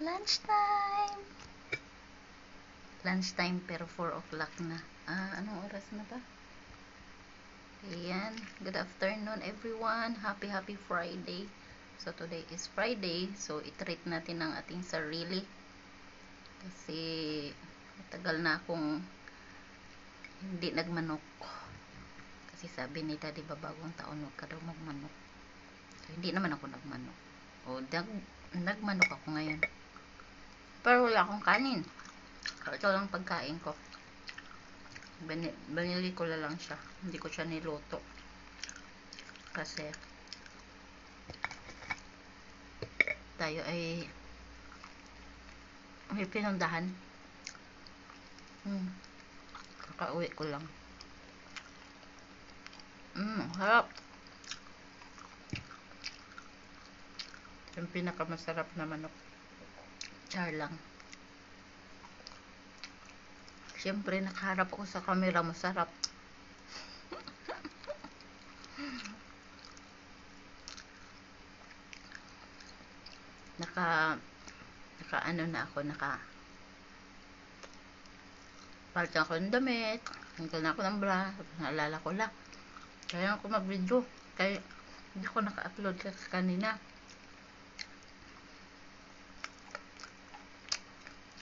Lunchtime! Lunchtime pero 4 o'clock na. Anong oras na ba? Ayan. Good afternoon everyone. Happy Friday. So today is Friday. So i-treat natin ang ating sarili. Kasi matagal na akong hindi nagmanok. Kasi sabi ni Daddy ba bagong taon huwag ka daw magmanok. So hindi naman ako nagmanok. O nagmanok ako ngayon. Pero wala akong kanin. Ito lang pagkain ko. Binili ko lang siya. Hindi ko siya niluto. Kasi tayo ay may pinundahan. Kakauwi ko lang. Harap. Yung pinakamasarap na manok. Char lang. Siyempre, nakaharap ako sa camera, masarap. Ano na ako, palit ako ng damit, hanggang ako ng bra, naalala ko lang. Kaya ako mag-video, kaya hindi ko naka-upload kasi kanina.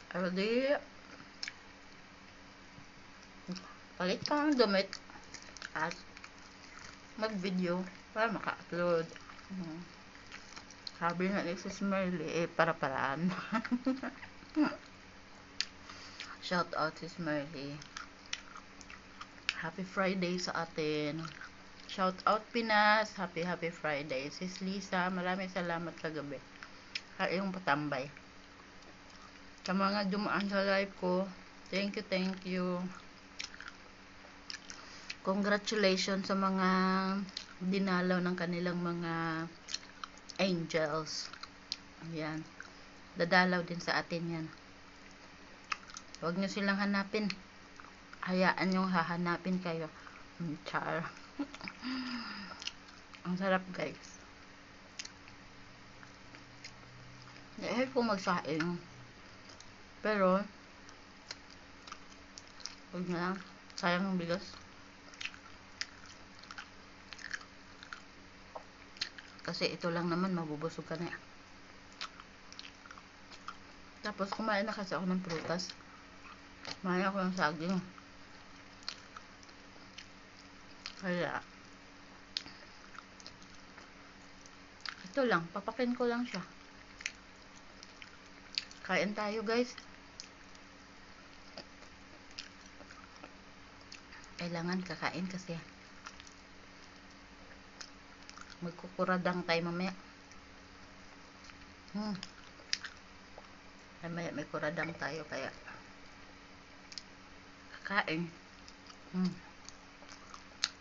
Pero di, palit ka ng damit at mag-video para maka-upload. Sabi nga ni Sis Merly, para-paraan. Shout out Sis Merly. Happy Friday sa atin. Shout out Pinas. Happy Friday. Sis Lisa, maraming salamat kagabi. Kayong patambay. Sa mga dumaan sa live ko, thank you. Congratulations sa mga dinalaw ng kanilang mga angels. Ayan. Dadalaw din sa atin yan. Huwag nyo silang hanapin. Hayaan nyo hahanapin kayo. Char. Ang sarap guys. Dahil ko magsaing. Pero huwag na lang. Sayang ng bigas. Kasi ito lang naman, mabubusog ka na. Tapos kumain na kasi ako ng prutas. Kumain ako ng saging. Kaya ito lang, papakin ko lang siya. Kain tayo guys. Kailangan kakain kasi magkukuradang tayo mamaya. Mamaya may kuradang tayo kaya kakain.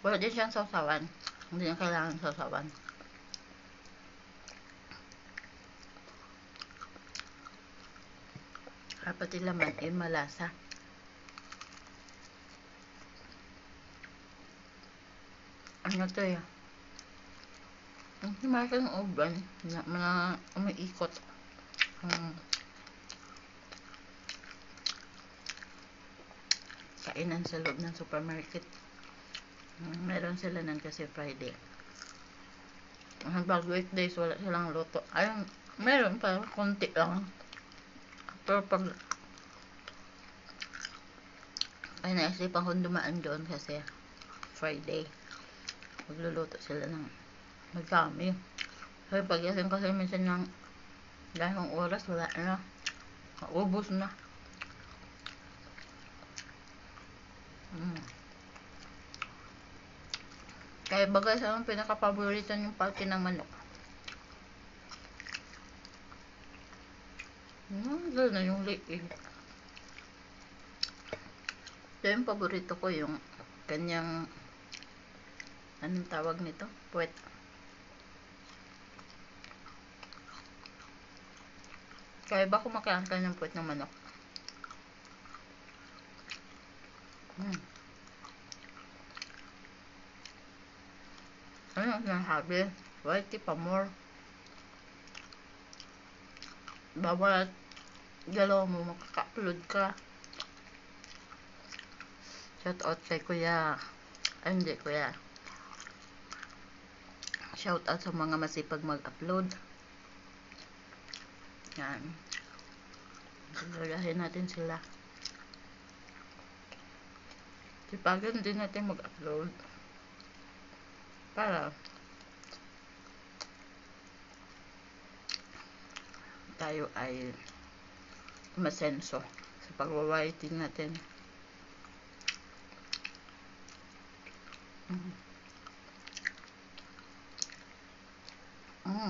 Wala din siyang sausawan. Hindi na kailangan sausawan. Pati laman ay malasa. Ano to ya? Ang himasa ng uban na mga umiikot. Kainan sa loob ng supermarket. Meron sila ng kasi Friday. Pag weekdays wala silang luto. Ayun, meron pa konti lang. Pero pag ay naisipan kong dumaan doon kasi Friday magluluto sila ng magkami. Kasi pag-ising kasi minsan ng dahil ng oras wala na, maubos na. Kaya bagay sa akong pinaka-paborito yung parte ng manok. Doon na yung liig. Ito yung paborito ko, yung kanyang anong tawag nito? Puwet. Kaya ba kumakain ka ng puwet ng manok? Ano ang sinasabi? Whitey pa more. Bawat galaw mo, makaka-upload ka. Shout out kay kuya. Ay, hindi kuya. Shout out sa mga masipag mag-upload. Yan. Gagahin natin sila. Sipagan din natin mag-upload. Para tayo ay masenso sa pag-writing natin.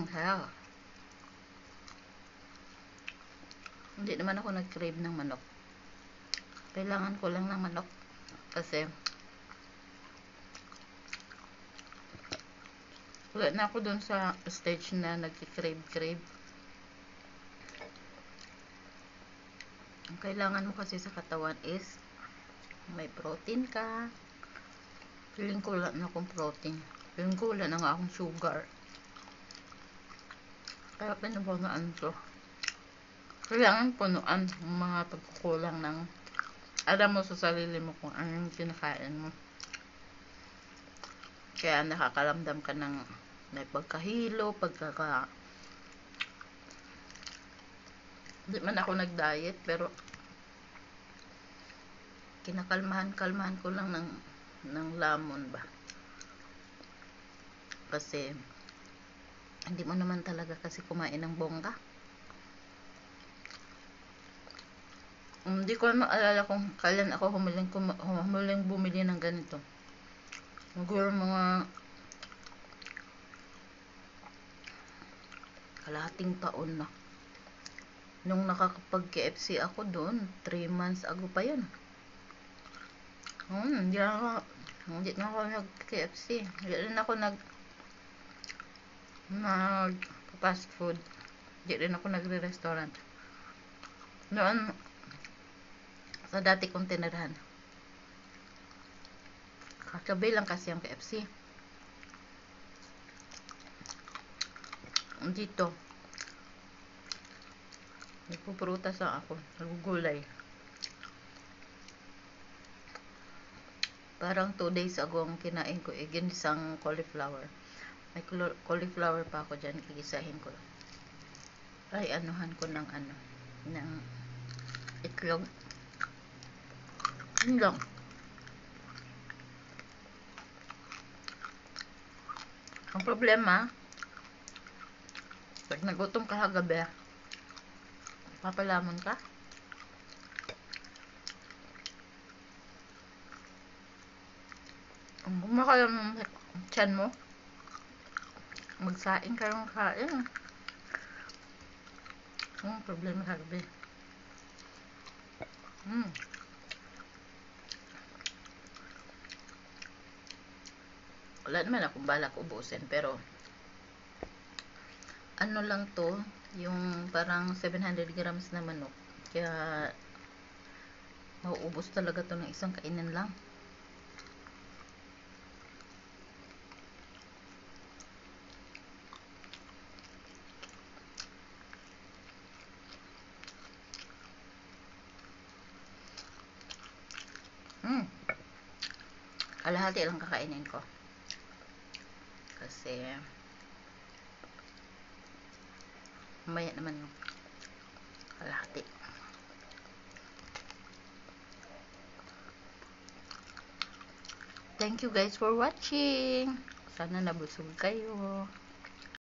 Hell. Hindi naman ako nag-crave ng manok. Kailangan ko lang ng manok. Kasi wala na ako dun sa stage na nag-crave. Ang kailangan mo kasi sa katawan is may protein ka. Feeling ko wala na akong protein. Feeling ko wala na nga akong sugar. Kaya pinabangaan to. Kailangan punuan ang mga pagkukulang ng alam mo sa sarili mo kung anong kinakain mo. Kaya nakakaramdam ka ng may pagkahilo, hindi man ako nag-diet, pero kinakalmahan ko lang ng lamon ba. Kasi hindi mo naman talaga kasi kumain ng bongga. Hindi ko maalala kung kailan ako humiling bumili ng ganito. Siguro mga kalahating taon na. Nung nakakapag-KFC ako doon, 3 months ago pa yun. Hindi na ako nag-KFC. Hindi rin ako nag-fast food. Hindi rin ako nagre-restaurant. Noon, sa dati kong tinirahan. Kakabi lang kasi ang KFC. Dito, nagpuprutas lang ako. Nagugulay. Parang 2 days ago ang kinain ko, ginisang cauliflower. May cauliflower pa ako dyan, gigisahin ko. Ay, anuhan ko ng itlog. Yun lang. Ang problema, pag nagutom ka kagabi, papalamon ka. Ang kumakalam ng tiyan mo, magsaing ka ng kain. Ang problema kagabi. Wala naman akong balak ubusin, pero ano lang to, yung parang 700 grams na manok. Kaya mauubos talaga to ng isang kainin lang. Kalahati lang kakainin ko. Kasi mamaya naman yung kalahati. Thank you guys for watching. Sana nabusog kayo.